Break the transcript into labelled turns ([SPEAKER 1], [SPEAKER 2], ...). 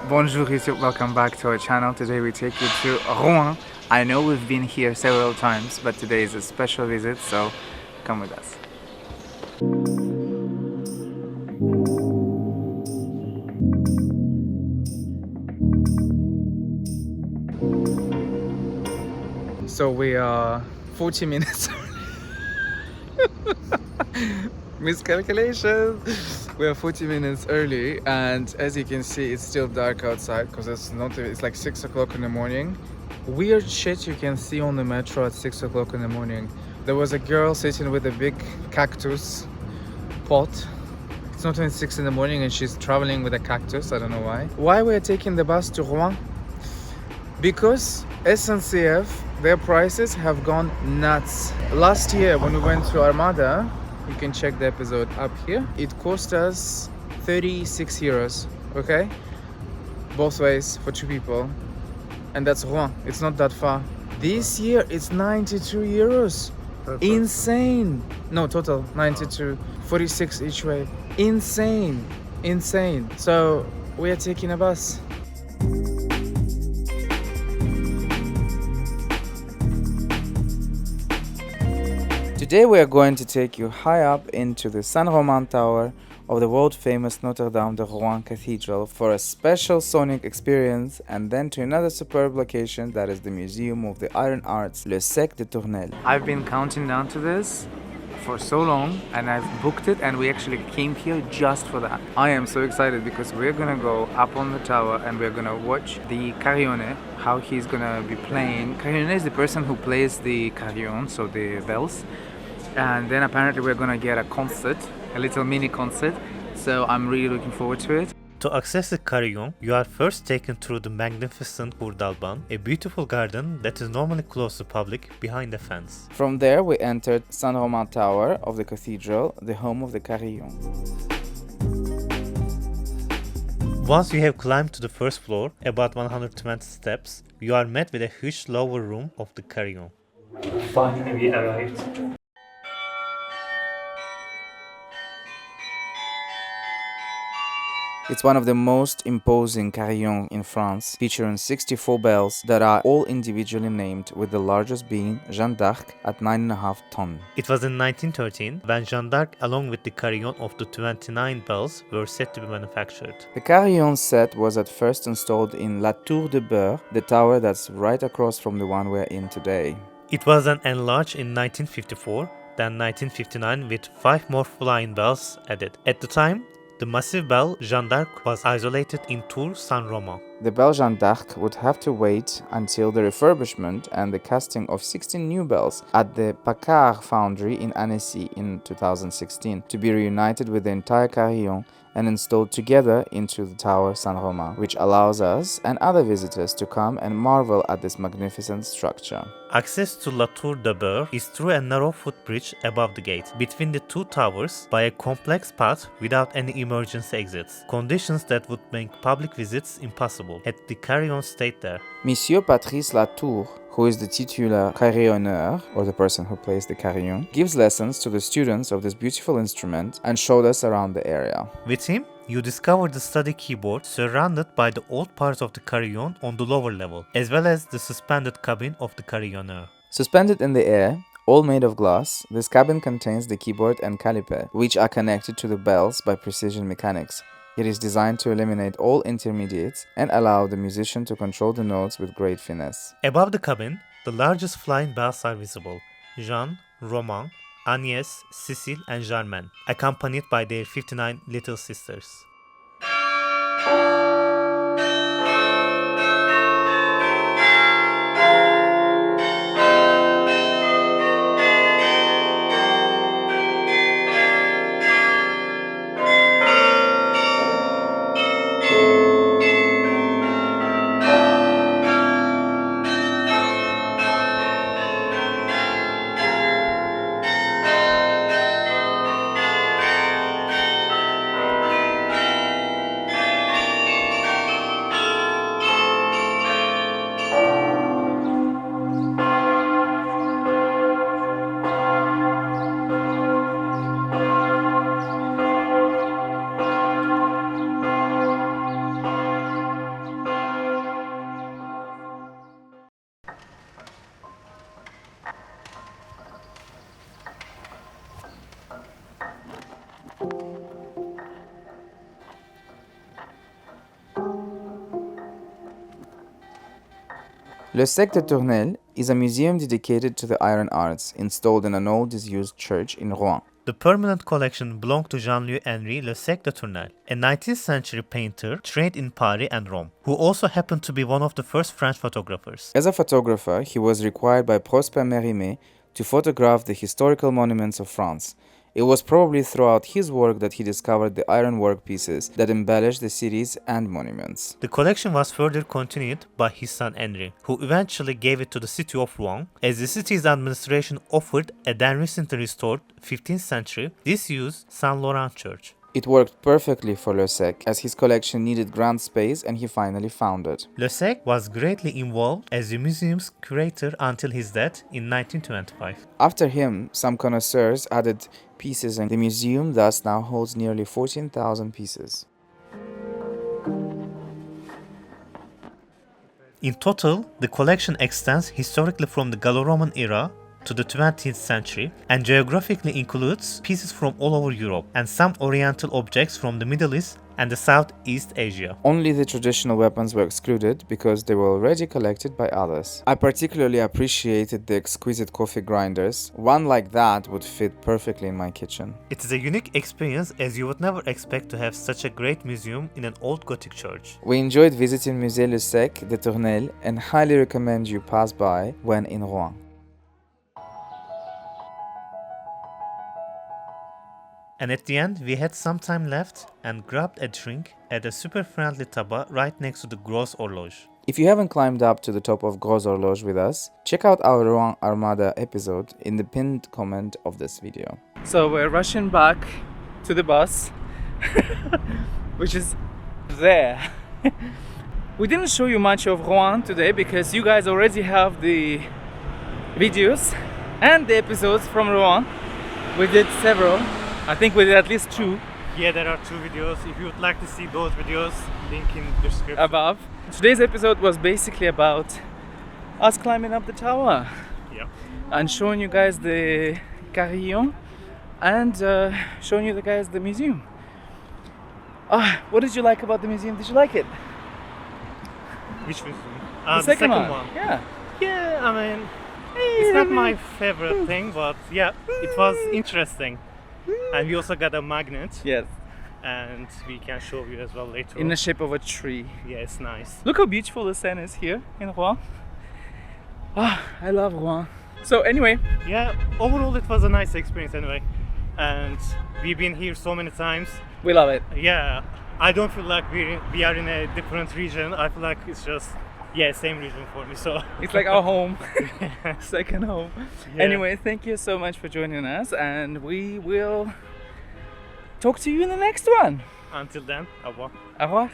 [SPEAKER 1] Bonjour YouTube, welcome back to our channel. Today we take you to Rouen. I know we've been here several times, but today is a special visit, so come with us. So we are 40 minutes miscalculations. We are 40 minutes early, and as you can see, it's still dark outside because it's like 6 o'clock in the morning. Weird shit you can see on the metro at 6 o'clock in the morning. There was a girl sitting with a big cactus pot. It's not even 6 in the morning and she's traveling with a cactus. I don't know why. Why we're taking the bus to Rouen? Because SNCF, their prices have gone nuts. Last year when we went to Armada, you can check the episode up here, it cost us 36 euros, okay? Both ways for 2 people. And that's Rouen, it's not that far. This year it's 92 euros. Insane. No, total 92, 46 each way. Insane. So we are taking a bus. Today we are going to take you high up into the Saint-Romain Tower of the world-famous Notre-Dame de Rouen Cathedral for a special sonic experience, and then to another superb location that is the Museum of the Iron Arts, Le Secq de Tournelles. I've been counting down to this for so long and I've booked it, and we actually came here just for that. I am so excited because we're gonna go up on the tower and we're gonna watch the carillon, how he's gonna be playing. Carillon is the person who plays the carillon, so the bells. And then apparently we're gonna get a concert, a little mini concert, so I'm really looking forward to it.
[SPEAKER 2] To access the carillon, you are first taken through the magnificent Cour, a beautiful garden that is normally closed to public behind a fence.
[SPEAKER 1] From there we entered Saint-Romain Tower of the cathedral, the home of the carillon.
[SPEAKER 2] Once you have climbed to the first floor, about 120 steps, you are met with a huge lower room of the carillon.
[SPEAKER 3] Finally we arrived.
[SPEAKER 1] It's one of the most imposing carillons in France, featuring 64 bells that are all individually named, with the largest being Jeanne d'Arc at 9.5 tons.
[SPEAKER 2] It was in 1913 when Jeanne d'Arc, along with the carillon of the 29 bells, were set to be manufactured.
[SPEAKER 1] The carillon set was at first installed in La Tour de Beurre, the tower that's right across from the one we're in today.
[SPEAKER 2] It was then enlarged in 1954, then 1959 with 5 more flying bells added. At the time, the massive bell Jeanne d'Arc was isolated in Tour Saint-Romain.
[SPEAKER 1] The bell Jeanne d'Arc would have to wait until the refurbishment and the casting of 16 new bells at the Paccard foundry in Annecy in 2016 to be reunited with the entire carillon and installed together into the Tower Saint-Romain, which allows us and other visitors to come and marvel at this magnificent structure.
[SPEAKER 2] Access to La Tour de Beurre is through a narrow footbridge above the gate, between the two towers, by a complex path without any emergency exits, conditions that would make public visits impossible had the carillon stayed there.
[SPEAKER 1] Monsieur Patrice Latour, who is the titular carillonneur, or the person who plays the carillon, gives lessons to the students of this beautiful instrument and showed us around the area.
[SPEAKER 2] With him, you discover the study keyboard surrounded by the old parts of the carillon on the lower level, as well as the suspended cabin of the carillonneur.
[SPEAKER 1] Suspended in the air, all made of glass, this cabin contains the keyboard and caliper, which are connected to the bells by precision mechanics. It is designed to eliminate all intermediates and allow the musician to control the notes with great finesse.
[SPEAKER 2] Above the cabin, the largest flying bells are visible: Jeanne, Romain, Agnès, Cécile and Germaine, accompanied by their 59 little sisters.
[SPEAKER 1] Le Secq de Tournelles is a museum dedicated to the iron arts, installed in an old disused church in Rouen.
[SPEAKER 2] The permanent collection belonged to Jean-Louis-Henri Le Secq de Tournelles, a 19th century painter trained in Paris and Rome, who also happened to be one of the first French photographers.
[SPEAKER 1] As a photographer, he was required by Prosper Mérimée to photograph the historical monuments of France. It was probably throughout his work that he discovered the ironwork pieces that embellished the cities and monuments.
[SPEAKER 2] The collection was further continued by his son Henri, who eventually gave it to the city of Rouen, as the city's administration offered a then recently restored 15th century disused Saint Laurent church.
[SPEAKER 1] It worked perfectly for Le Secq, as his collection needed grand space and he finally found it.
[SPEAKER 2] Le Secq was greatly involved as the museum's curator until his death in 1925.
[SPEAKER 1] After him, some connoisseurs added pieces and the museum thus now holds nearly 14,000 pieces.
[SPEAKER 2] In total, the collection extends historically from the Gallo-Roman era to the 20th century and geographically includes pieces from all over Europe and some oriental objects from the Middle East and the Southeast Asia.
[SPEAKER 1] Only the traditional weapons were excluded because they were already collected by others. I particularly appreciated the exquisite coffee grinders. One like that would fit perfectly in my kitchen.
[SPEAKER 2] It is a unique experience as you would never expect to have such a great museum in an old Gothic church.
[SPEAKER 1] We enjoyed visiting Musée Le Secq de Tournelles and highly recommend you pass by when in Rouen.
[SPEAKER 2] And at the end, we had some time left and grabbed a drink at a super friendly tabac right next to the Gros Horloge.
[SPEAKER 1] If you haven't climbed up to the top of Gros Horloge with us, check out our Rouen Armada episode in the pinned comment of this video. So we're rushing back to the bus, which is there. We didn't show you much of Rouen today because you guys already have the videos and the episodes from Rouen. We did several. I think we did at least 2
[SPEAKER 2] Yeah, there are 2 videos. If you would like to see those videos, link in the description.
[SPEAKER 1] above. Today's episode was basically about us climbing up the tower.
[SPEAKER 2] Yeah.
[SPEAKER 1] And showing you guys the carillon and showing you guys the museum. What did you like about the museum? Did you like it?
[SPEAKER 2] Which museum?
[SPEAKER 1] The second one. Yeah.
[SPEAKER 2] Yeah, I mean, it's not my favorite thing, but yeah, it was interesting. And we also got a magnet.
[SPEAKER 1] Yes.
[SPEAKER 2] And we can show you as well later.
[SPEAKER 1] In the shape of a tree.
[SPEAKER 2] Yeah, it's nice.
[SPEAKER 1] Look how beautiful the Seine is here in Rouen. I love Rouen. So anyway.
[SPEAKER 2] Yeah, overall it was a nice experience anyway. And we've been here so many times.
[SPEAKER 1] We love it.
[SPEAKER 2] Yeah, I don't feel like we are in a different region. I feel like it's just, yeah, same region for me. So
[SPEAKER 1] it's like our home. Second home.
[SPEAKER 2] Yeah.
[SPEAKER 1] Anyway, thank you so much for joining us and we will talk to you in the next one.
[SPEAKER 2] Until then, au revoir.
[SPEAKER 1] Au revoir.